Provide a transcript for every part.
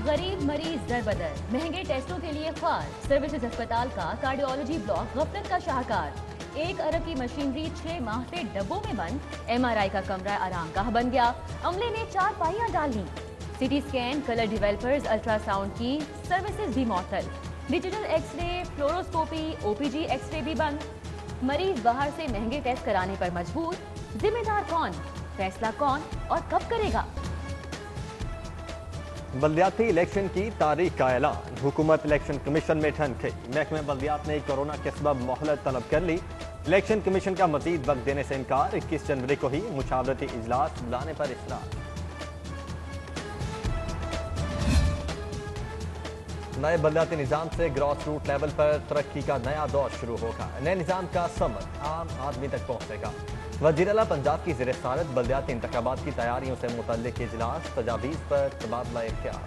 गरीब मरीज दरबदर, महंगे टेस्टों के लिए ख्वार। सर्विसेज अस्पताल का कार्डियोलॉजी ब्लॉक गफलत का शाहकार। 1 अरब की मशीनरी 6 माह से डब्बों में बंद। MRI का कमरा आरामगाह बन गया। अमले ने 4 पाइयां डाली। CT scan, colour developers, ultrasound की सर्विसेज भी मौतल। Digital X-ray, fluoroscopy, OPG X-ray भी बंद। मरीज बाहर से महंगे टेस्ट कराने पर मजबूर। जिम्मेदार कौन, फैसला कौन और कब करेगा? बल्दियाती इलेक्शन की तारीख का ऐलान। हुकूमत इलेक्शन कमीशन में ठन गई। महकमे बल्दियात ने कोरोना के सबब मोहलत तलब कर ली। इलेक्शन कमीशन का मजीद वक्त देने से इनकार। 21 जनवरी को ही मुशावरती इजलास बुलाने पर इसरार। नए बल्दियाती निज़ाम से ग्रॉस रूट लेवल पर तरक्की का नया दौर शुरू होगा। नए निज़ाम का समर आम आदमी तक पहुंचेगा। वज़ीर आला पंजाब की ज़ेर सदारत बल्दियाती इंतखाबात की तैयारियों से मुतल्लिक इजलास, तजावीज़ पर तबादला ख्याल।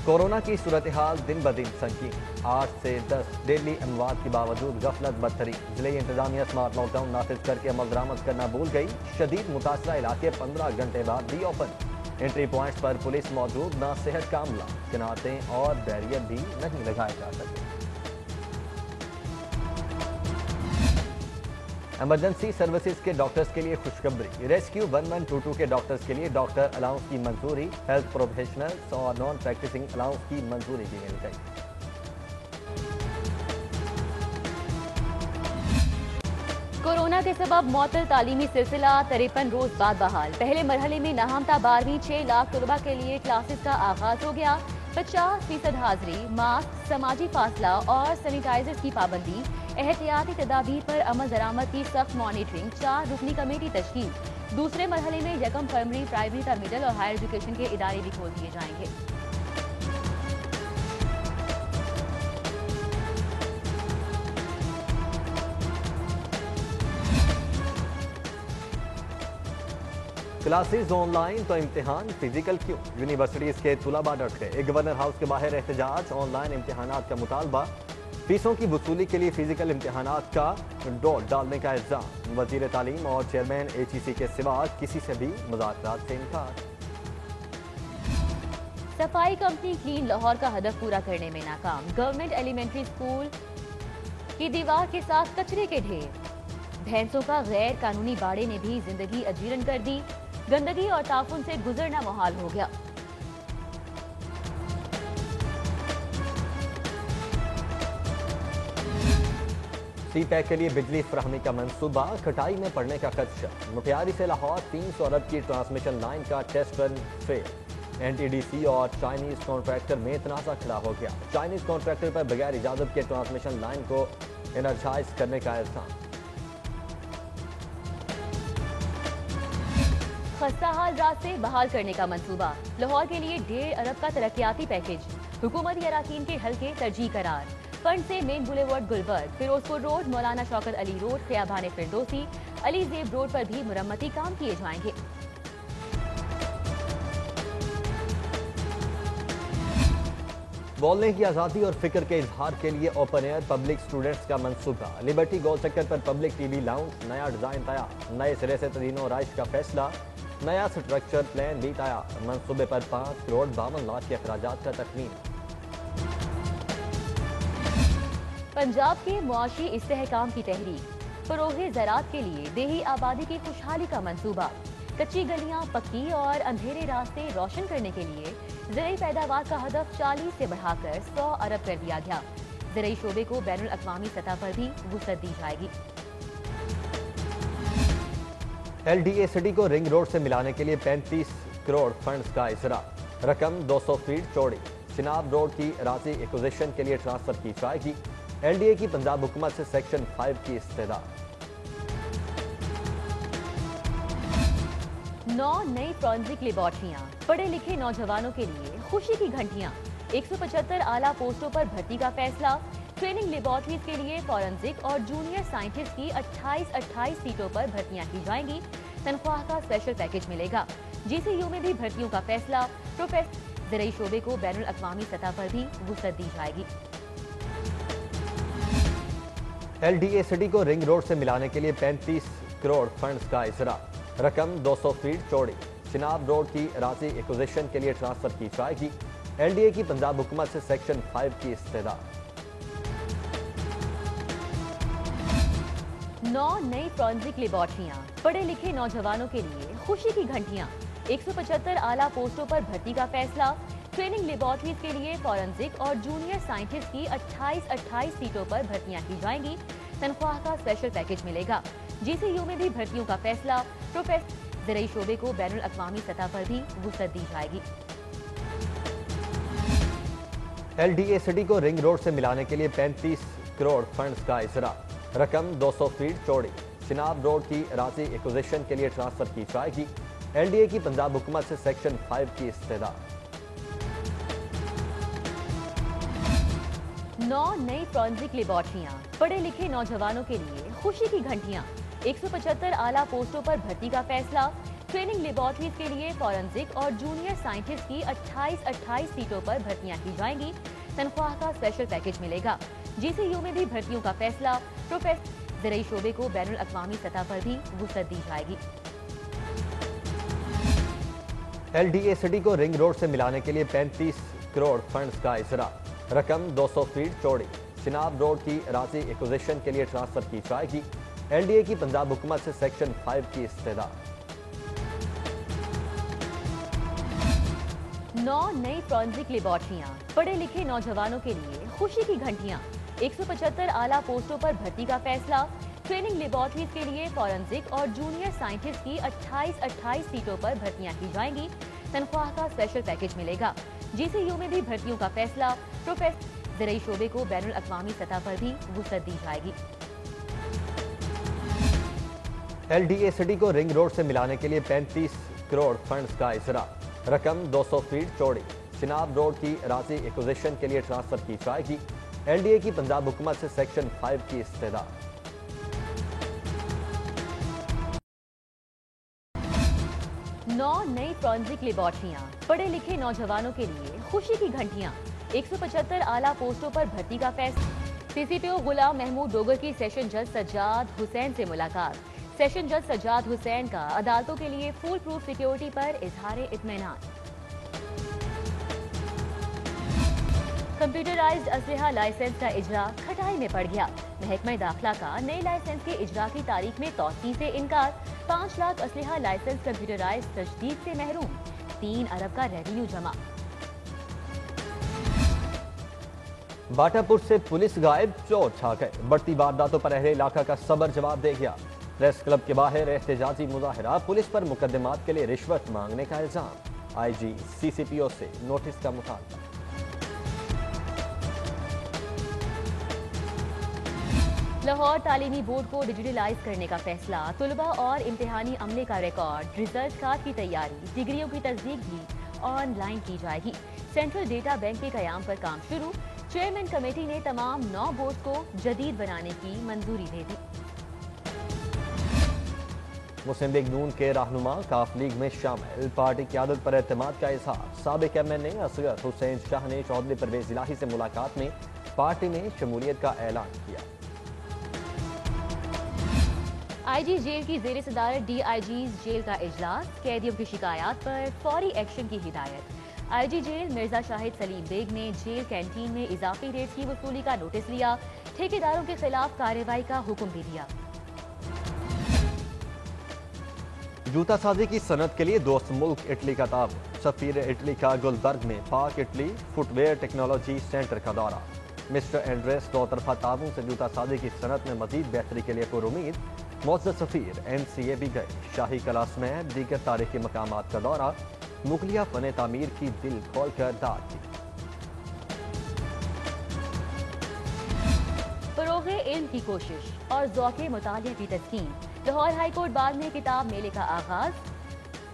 कोरोना की सूरत हाल दिन ब दिन संगीन। 8 से 10 डेली अमवात के बावजूद गफलत बदतरी। जिले इंतजामिया स्मार्ट लॉकडाउन नाफिज करके अमल दरामद करना भूल गई। शदीद मुतासरा इलाके 15 घंटे बाद री ओपन। एंट्री पॉइंट्स पर पुलिस मौजूद, ना सेहत का अमला। किनारतें और बैरियर भी नहीं लगाए जा सके। इमरजेंसी सर्विसेज के डॉक्टर्स के लिए खुशखबरी। रेस्क्यू 1122 के डॉक्टर्स के लिए डॉक्टर अलाउंस की मंजूरी। हेल्थ प्रोफेशनल्स और नॉन प्रैक्टिसिंग अलाउंस की मंजूरी भी मिल गई। कोरोना के सबब मौतल तालीमी सिलसिला 53 रोज बाद बहाल। पहले मरहले में नाहमता 12वीं 6 लाख तलबा के लिए क्लासेस का आगाज हो गया। 50% हाजिरी, मास्क, समाजी फासला और सैनिटाइजर्स की पाबंदी। एहतियाती तदाबीर पर अमल दरामद की सख्त मॉनिटरिंग। 4 रुकनी कमेटी तश्कील। दूसरे मरहले में यकम प्राइमरी, प्राइमरी का मिडल और हायर एजुकेशन के इदारे भी खोल दिए जाएंगे। क्लासेस ऑनलाइन तो इम्तिहान फिजिकल क्यों? यूनिवर्सिटीज के तुलबा डट गए। गवर्नर हाउस के बाहर एहतजाज। ऑनलाइन इम्तिहानात का मुतालबा। फीसों की वसूली के लिए फिजिकल इम्तिहानात का दौर डालने का इल्जाम। वजीर तालीम और चेयरमैन HEC के सिवा किसी से भी मुज़ाकरात से इनकार। सफाई कंपनी क्लीन लाहौर का हदफ पूरा करने में नाकाम। गवर्नमेंट एलिमेंट्री स्कूल की दीवार के साथ कचरे के ढेर। भैंसों का गैर कानूनी बाड़े ने भी जिंदगी अजीरन कर दी। गंदगी और ताफुन से गुजरना मुहाल हो गया। CPEC के लिए बिजली फराहमी का मंसूबा। कटाई में पड़ने का खदशा। मुटियारी से लाहौर 300 अरब की ट्रांसमिशन लाइन का टेस्ट रन फेल। NTDC और चाइनीज कॉन्ट्रैक्टर में तनाज़ा खड़ा हो गया। चाइनीज कॉन्ट्रैक्टर पर बगैर इजाजत के ट्रांसमिशन लाइन को एनर्जाइज करने का इल्जाम। खस्ता हाल रास्ते बहाल करने का मंसूबा। लाहौर के लिए 1.5 अरब का तरक्याती पैकेज। हुकूमती अराकीन के हल्के तरजीह करार। फंड से main boulevard Gulberg, Ferozepur road, Maulana Shaukat Ali road, Khayaban Firdousi, Ali Zeb road पर भी मुरम्मती काम किए जाएंगे। बोलने की आज़ादी और फिक्र के इजहार के लिए ओपन एयर पब्लिक स्टूडेंट्स का मंसूबा। लिबर्टी गोल सेक्टर पर पब्लिक TV लाउंज। नया डिजाइन तैयार। नए सिरे से तदीनो राइश का फैसला। नया स्ट्रक्चर प्लान भी तैयार। मंसूबे पर 5 करोड़ 52 लाख के अखराजात का तखमीना। पंजाब के मुआशी इस्तेहकाम की तहरीक। फरोग़ ज़राअत के लिए देही आबादी की खुशहाली का मंसूबा। कच्ची गलियां पक्की और अंधेरे रास्ते रोशन करने के लिए ज़राई पैदावार का हदफ 40 से बढ़ाकर 100 अरब कर दिया गया। ज़राई शोबे को बैनुल अक़वामी सतह पर भी वुसअत दी जाएगी। LDA सिटी को रिंग रोड से मिलाने के लिए 35 करोड़ फंड्स का इसरा। रकम 200 फीट चौड़ी। चिनाब रोड की अराज़ी एक्विजिशन के लिए ट्रांसफर की जाएगी। LDA की पंजाब हुकूमत से सेक्शन 5 की इस्तेदा। 9 नई फॉरेंसिक लेबॉर्ट्रियां। पढ़े लिखे नौजवानों के लिए खुशी की घंटियां। 175 आला पोस्टों पर भर्ती का फैसला। ट्रेनिंग लेबॉर्ट्रीज के लिए फॉरेंसिक और जूनियर साइंटिस्ट की 28 सीटों पर भर्तियां की जाएंगी। तनख्वाह का स्पेशल पैकेज मिलेगा। GCU में भी भर्तियों का फैसला। प्रोफेसर ज़राई शोबे को बैनुल अक़वामी सतह पर भी वुसअत दी जाएगी। LDA सिटी को रिंग रोड से मिलाने के लिए 35 करोड़ फंड्स का इसरा। रकम 200 फीट चौड़ी। चिनाब रोड की अराजी एक्विजिशन के लिए ट्रांसफर की जाएगी। LDA की पंजाब हुकूमत से सेक्शन 5 की इस्तदा। 9 नई फॉरेंसिक लेबॉर्ट्रियां, पढ़े लिखे नौजवानों के लिए खुशी की घंटियां। 175 आला पोस्टों पर भर्ती का फैसला। ट्रेनिंग लेबॉर्ट्रीज के लिए फॉरेंसिक और जूनियर साइंटिस्ट की 28 सीटों पर भर्तियां की जाएंगी। तनख्वाह का स्पेशल पैकेज मिलेगा। GCU में भी भर्तियों का फैसला। प्रोफेसर ज़रई शोबे को बैनुल अक़वामी सतह पर भी वुसअत दी जाएगी। LDA सिटी को रिंग रोड से मिलाने के लिए 35 करोड़ फंड्स का इजरा। रकम 200 फीट चौड़ी। चिनाब रोड की अराजी एक्विजिशन के लिए ट्रांसफर की जाएगी। LDA की पंजाब हुकूमत से सेक्शन 5 की इस्तदा। 9 नई फॉरेंसिक लेबॉर्ट्रियां, पढ़े लिखे नौजवानों के लिए खुशी की घंटियां। 175 आला पोस्टों पर भर्ती का फैसला। ट्रेनिंग लेबॉर्ट्रीज के लिए फॉरेंसिक और जूनियर साइंटिस्ट की 28 सीटों पर भर्तियां की जाएंगी। तनख्वाह का स्पेशल पैकेज मिलेगा। GCU में भी भर्तियों का फैसला। प्रोफेसर ज़रई शोबे को बैनुल अक़वामी सतह पर भी वुसअत दी जाएगी। LDA सिटी को रिंग रोड से मिलाने के लिए 35 करोड़ फंड्स का इजरा। रकम 200 फीट चौड़ी। चिनाब रोड की अराजी एक्विजिशन के लिए ट्रांसफर की जाएगी। LDA की पंजाब हुकूमत से सेक्शन 5 की इस्तदा। 9 नई फॉरेंसिक लेबॉर्ट्रियां, पढ़े लिखे नौजवानों के लिए खुशी की घंटियां। 175 आला पोस्टों पर भर्ती का फैसला। ट्रेनिंग लेबॉर्ट्रीज के लिए फॉरेंसिक और जूनियर साइंटिस्ट की 28 सीटों पर भर्तियां की जाएंगी। तनख्वाह का स्पेशल पैकेज मिलेगा। GCU में भी भर्तियों का फैसला। प्रोफेसर ज़रई शोबे को बैनुल अक़वामी सतह पर भी वुसअत दी जाएगी। LDA सिटी को रिंग रोड से मिलाने के लिए 35 करोड़ फंड्स का इजरा। रकम 200 फीट चौड़ी। चिनाब रोड की अराजी एक्विजिशन के लिए ट्रांसफर की जाएगी। LDA की पंजाब हुकूमत से सेक्शन 5 की इस्तदा। 9 नई फॉरेंसिक लेबॉर्ट्रियां, पढ़े लिखे नौजवानों के लिए खुशी की घंटियां। 175 आला पोस्टों पर भर्ती का फैसला। CCPO गुलाम महमूद डोगर की सेशन जज सज्जाद हुसैन से मुलाकात। सेशन जज सज्जाद हुसैन का अदालतों के लिए फुल प्रूफ सिक्योरिटी पर इजहार इत्मीनान। कंप्यूटराइज्ड असलहा लाइसेंस का इजरा खटाई में पड़ गया। महकमा दाखिला का नए लाइसेंस के इजरा की तारीख में तौसीह से इनकार। 5 लाख असलहा लाइसेंस कंप्यूटराइज्ड तजदीद से महरूम। 3 अरब का रेवेन्यू जमा। बाटापुर से पुलिस गायब, चोर छा गए। बढ़ती वारदातों पर अहले इलाका का सबर जवाब दे गया। प्रेस क्लब के बाहर एहतजाजी मुजाहरा। पुलिस पर मुकदमात के लिए रिश्वत मांगने का इल्जाम। IG CCPO से नोटिस का मुतालबा। लाहौर तालीमी बोर्ड को डिजिटलाइज करने का फैसला। तुलबा और इम्तिहानी अमले का रिकॉर्ड, रिजल्ट कार्ड की तैयारी, डिग्रियों की तस्दीक भी ऑनलाइन की जाएगी। सेंट्रल डेटा बैंक के कयाम पर काम शुरू। चेयरमैन कमेटी ने तमाम 9 बोर्ड को जदीद बनाने की मंजूरी दे दी। मुस्लिम लीग नून के रहनुमा काफ लीग में शामिल। पार्टी क़यादत पर एतमाद का इजहार। साबिक MNA असगर हुसैन शाह ने चौधरी परवेज इलाही से मुलाकात में पार्टी में शमूलियत का ऐलान किया। IG जेल की जेर सदारत DIGs जेल का इजलास। कैदियों की शिकायत पर फौरी एक्शन की हिदायत। IG जेल मिर्जा शाहिद सलीम बेग ने जेल कैंटीन में इजाफी रेट की वसूली का नोटिस लिया। ठेकेदारों के खिलाफ कार्रवाई का हुक्म भी दिया। जूता साजी की सनत के लिए दोस्त मुल्क इटली का ताब। सफीर इटली का गुलबर्ग में पाक इटली फुटवेयर टेक्नोलॉजी सेंटर का दौरा। मिस्टर एंड्रेस 2 तरफा ताबून से जूता साजी की सनत में मजीद बेहतरी के लिए पुरुमीद। मुअज़्ज़ज़ सफीर NCA भी गए। शाही क्लास में दीगर तारीखी मकामात का दौरा। मुगलिया फन तामीर की दिल खोल कर दाद दी। फरोग़े इल्म की कोशिश और ज़ौक़े मुतालिया की तस्कीन। लाहौर हाई कोर्ट बाग में किताब मेले का आगाज।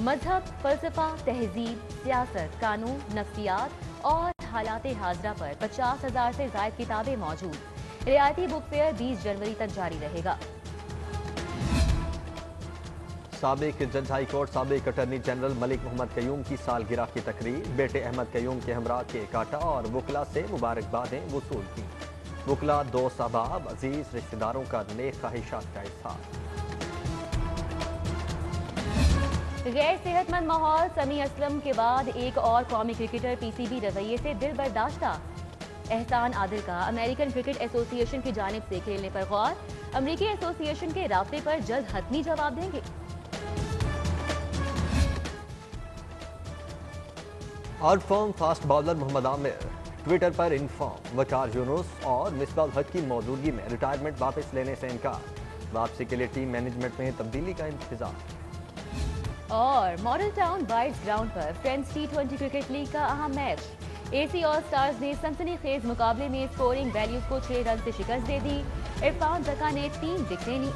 मजहब, फलसफा, तहजीब, सियासत, कानून, नफ्सियात और हालात हाजरा पर 50,000 से ज़ायद किताबें मौजूद। रियायती बुक फेयर 20 जनवरी तक जारी रहेगा। साबिक जज हाई कोर्ट साबिक अटर्नी जनरल मलिक मोहम्मद कयूम की सालगिरह की तकरीर। बेटे अहमद कयूम के हमरा केक काटा और वकला से मुबारकबादें वसूल की। वकला, दोस्त, अहबाब, अजीज रिश्तेदारों का नेक ख्वाहिशात का इज़हार। غیر صحت مند ماحول، سمیع اسلم کے بعد ایک اور قومی کرکٹر پی سی بی رویے سے دل برداشتہ۔ احسان عادل کا امریکن کرکٹ ایسوسی ایشن کی جانب سے کھیلنے پر غور، امریکی ایسوسی ایشن کے رابطے پر جلد حتمی جواب دیں گے۔ اور فارم فاسٹ بالر محمد عامر ٹویٹر پر انفارم، وقار یونس اور مصباح الحق کی موجودگی میں ریٹائرمنٹ واپس لینے سے انکار، واپسی کے لیے ٹیم مینجمنٹ میں تبدیلی کا انتظار۔ اور ماڈل ٹاؤن بائٹس گراؤنڈ پر فرینڈز ٹی20 کرکٹ لیگ کا اہم میچ، اے سی آل سٹارز نے سنسنی خیز مقابلے میں اسکورنگ ویلیوز کو 6 رن سے شکست دے دی، عرفان زکا نے 3 وکٹیں لی۔